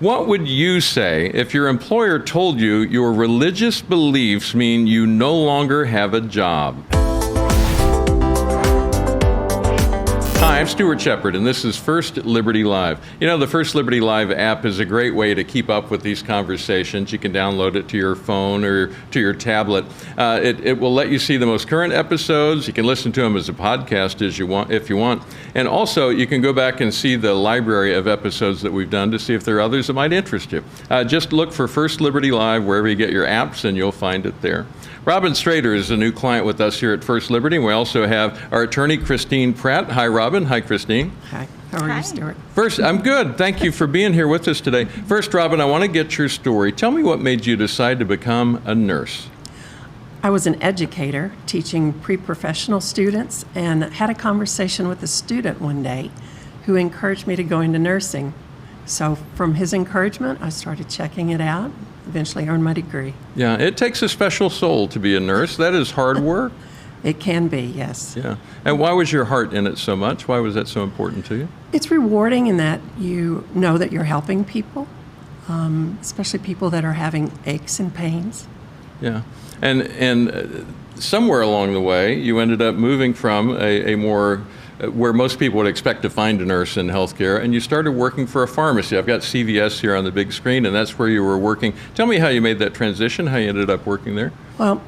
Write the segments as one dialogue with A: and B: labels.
A: What would you say if your employer told you your religious beliefs mean you no longer have a job? Hi, I'm Stuart Shepard, and this is First Liberty Live. You know, the First Liberty Live app is a great way to keep up with these conversations. You can download it to your phone or to your tablet. It will let you see the most current episodes. You can listen to them as a podcast if you want. And also, you can go back and see the library of episodes that we've done to see if there are others that might interest you. Just look for First Liberty Live wherever you get your apps, and you'll find it there. Robyn Strader is a new client with us here at First Liberty. We also have our attorney, Christine Pratt. Hi, Robyn. Hi, Christine.
B: Hi. How are you, Stuart?
A: First, I'm good. Thank you for being here with us today. First, Robyn, I want to get your story. Tell me what made you decide to become a nurse.
B: I was an educator teaching pre-professional students and had a conversation with a student one day who encouraged me to go into nursing. So from his encouragement, I started checking it out, eventually earned my degree.
A: Yeah, it takes a special soul to be a nurse. That is hard work.
B: It can be, yes.
A: Yeah. And why was your heart in it so much? Why was that so important to you?
B: It's rewarding in that you know that you're helping people, especially people that are having aches and pains.
A: Yeah. And somewhere along the way, you ended up moving from a more where most people would expect to find a nurse in healthcare, and you started working for a pharmacy. I've got CVS here on the big screen, and that's where you were working. Tell me how you made that transition, how you ended up working there.
B: Well,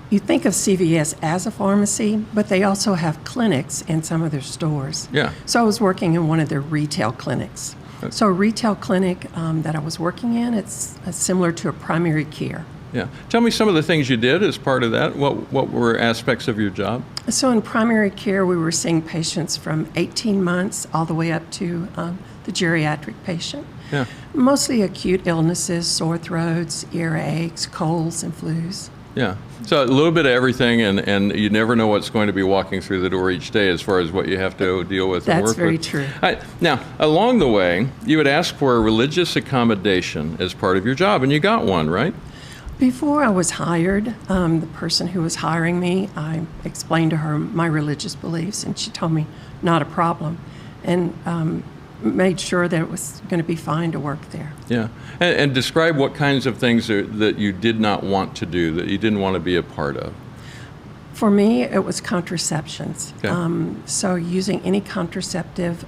B: you think of CVS as a pharmacy, but they also have clinics in some of their stores.
A: Yeah.
B: So I was working in one of their retail clinics. Okay. So a retail clinic that I was working in, it's similar to a primary care.
A: Yeah. Tell me some of the things you did as part of that. What were aspects of your job?
B: So in primary care, we were seeing patients from 18 months all the way up to the geriatric patient.
A: Yeah.
B: Mostly acute illnesses, sore throats, earaches, colds, and flus.
A: Yeah. So a little bit of everything, and you never know what's going to be walking through the door each day as far as what you have to deal with and work with.
B: That's very true.
A: Now, along the way, you would ask for a religious accommodation as part of your job, and you got one, right?
B: Before I was hired, the person who was hiring me, I explained to her my religious beliefs, and she told me not a problem, and made sure that it was going to be fine to work there.
A: Yeah, and describe what kinds of things that you did not want to do, that you didn't want to be a part of.
B: For me, it was contraceptions.
A: Okay.
B: So using any contraceptive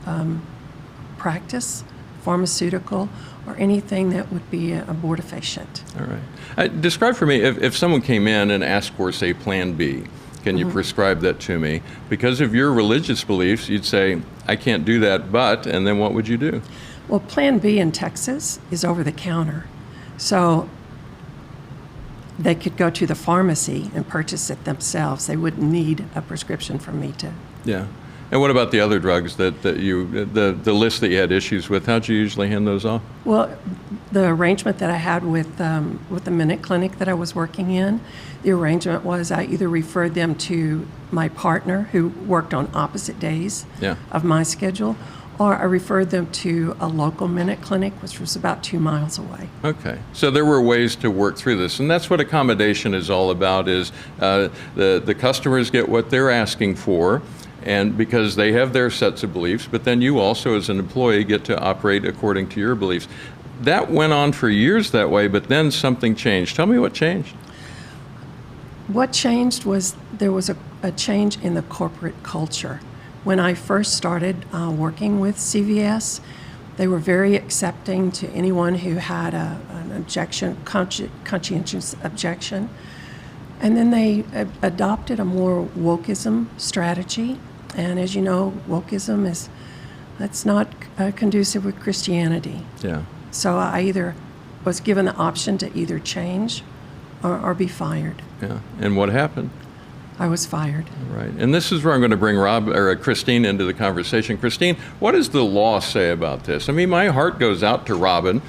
B: practice, pharmaceutical, or anything that would be abortifacient.
A: All right. Describe for me, if someone came in and asked for, say, Plan B, can you prescribe that to me? Because of your religious beliefs, you'd say, I can't do that, but, and then what would you do?
B: Well, Plan B in Texas is over the counter. So they could go to the pharmacy and purchase it themselves. They wouldn't need a prescription from me to.
A: Yeah. And what about the other drugs the list that you had issues with? How'd you usually hand those off?
B: Well, the arrangement that I had with the Minute Clinic that I was working in, the arrangement was I either referred them to my partner who worked on opposite days of my schedule, or I referred them to a local Minute Clinic, which was about 2 miles away.
A: Okay, so there were ways to work through this, and that's what accommodation is all about, is the customers get what they're asking for, and because they have their sets of beliefs, but then you also as an employee get to operate according to your beliefs. That went on for years that way, but then something changed. Tell me what changed.
B: What changed was there was a change in the corporate culture. When I first started working with CVS, they were very accepting to anyone who had an objection, conscientious objection. And then they adopted a more wokeism strategy. And as you know, wokeism that's not conducive with Christianity.
A: Yeah.
B: So I either was given the option to either change or be fired.
A: Yeah. And what happened?
B: I was fired.
A: Right. And this is where I'm going to bring Christine into the conversation. Christine, what does the law say about this? I mean, my heart goes out to Robyn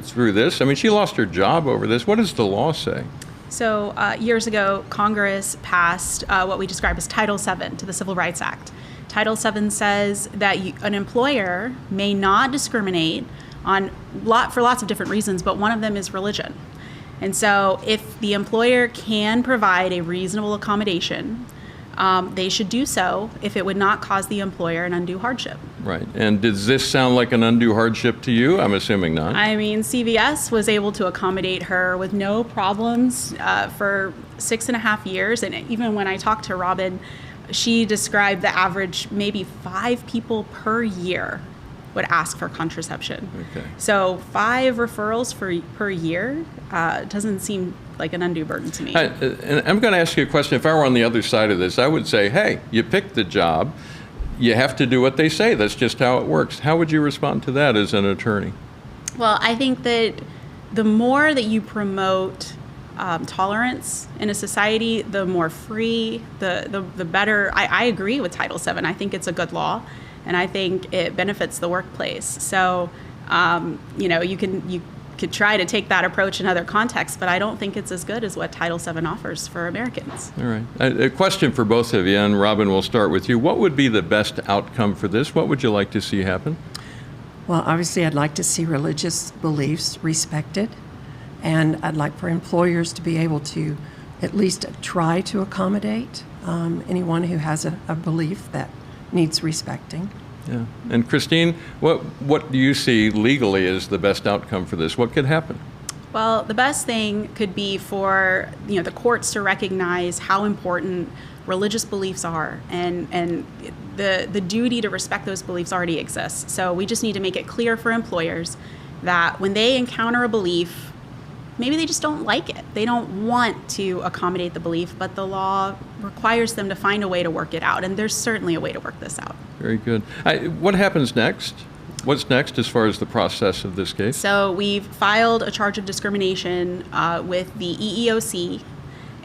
A: through this. I mean, she lost her job over this. What does the law say?
C: So years ago, Congress passed what we describe as Title VII to the Civil Rights Act. Title VII says that an employer may not discriminate for lots of different reasons, but one of them is religion. And so if the employer can provide a reasonable accommodation they should do so if it would not cause the employer an undue hardship.
A: Right. And does this sound like an undue hardship to you? I'm assuming not.
C: I mean, CVS was able to accommodate her with no problems for 6.5 years. And even when I talked to Robyn, she described the average maybe 5 people per year would ask for contraception.
A: Okay.
C: So 5 referrals per year doesn't seem like an undue burden to me.
A: And I'm going to ask you a question. If I were on the other side of this, I would say, hey, you picked the job. You have to do what they say. That's just how it works. How would you respond to that as an attorney?
C: Well, I think that the more that you promote tolerance in a society, the more free, the better. I agree with Title VII. I think it's a good law, and I think it benefits the workplace. So, you could try to take that approach in other contexts, but I don't think it's as good as what Title VII offers for Americans.
A: All right. A question for both of you, and Robyn, we'll start with you. What would be the best outcome for this? What would you like to see happen?
B: Well, obviously, I'd like to see religious beliefs respected, and I'd like for employers to be able to at least try to accommodate anyone who has a belief that needs respecting.
A: Yeah. And Christine, what do you see legally as the best outcome for this? What could happen?
C: Well, the best thing could be for the courts to recognize how important religious beliefs are, and the duty to respect those beliefs already exists. So we just need to make it clear for employers that when they encounter a belief, maybe they just don't like it. They don't want to accommodate the belief, but the law requires them to find a way to work it out, and there's certainly a way to work this out.
A: Very good. What happens next? What's next as far as the process of this case?
C: So we've filed a charge of discrimination with the EEOC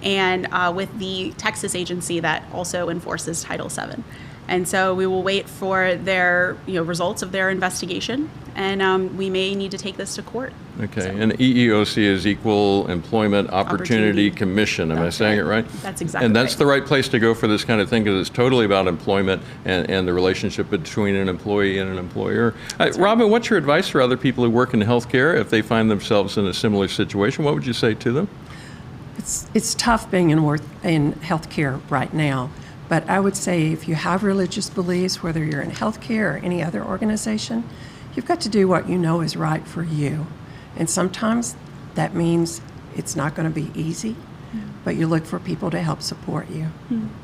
C: and with the Texas agency that also enforces Title VII. And so we will wait for their results of their investigation, and we may need to take this to court.
A: Okay,
C: So.
A: and EEOC is Equal Employment Opportunity Commission. Am I saying it right?
C: That's exactly
A: And that's
C: right.
A: the right place to go for this kind of thing, because it's totally about employment and the relationship between an employee and an employer. Robyn, what's your advice for other people who work in healthcare if they find themselves in a similar situation? What would you say to them?
B: It's tough being in healthcare right now, but I would say if you have religious beliefs, whether you're in healthcare or any other organization, you've got to do what you know is right for you. And sometimes that means it's not going to be easy, but you look for people to help support you.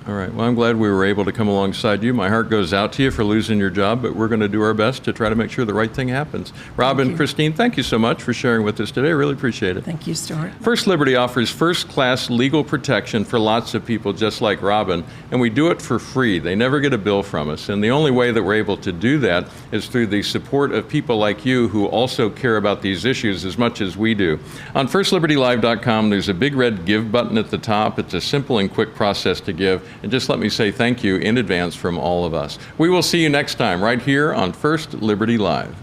A: All right. Well, I'm glad we were able to come alongside you. My heart goes out to you for losing your job, but we're going to do our best to try to make sure the right thing happens. Robyn, Christine, thank you so much for sharing with us today. I really appreciate it.
B: Thank you, Stuart.
A: First Liberty offers first-class legal protection for lots of people just like Robyn, and we do it for free. They never get a bill from us, and the only way that we're able to do that is through the support of people like you who also care about these issues as much as we do. On FirstLibertyLive.com, there's a big red Give button at the top. It's a simple and quick process to give, and just let me say thank you in advance from all of us. We will see you next time right here on First Liberty Live.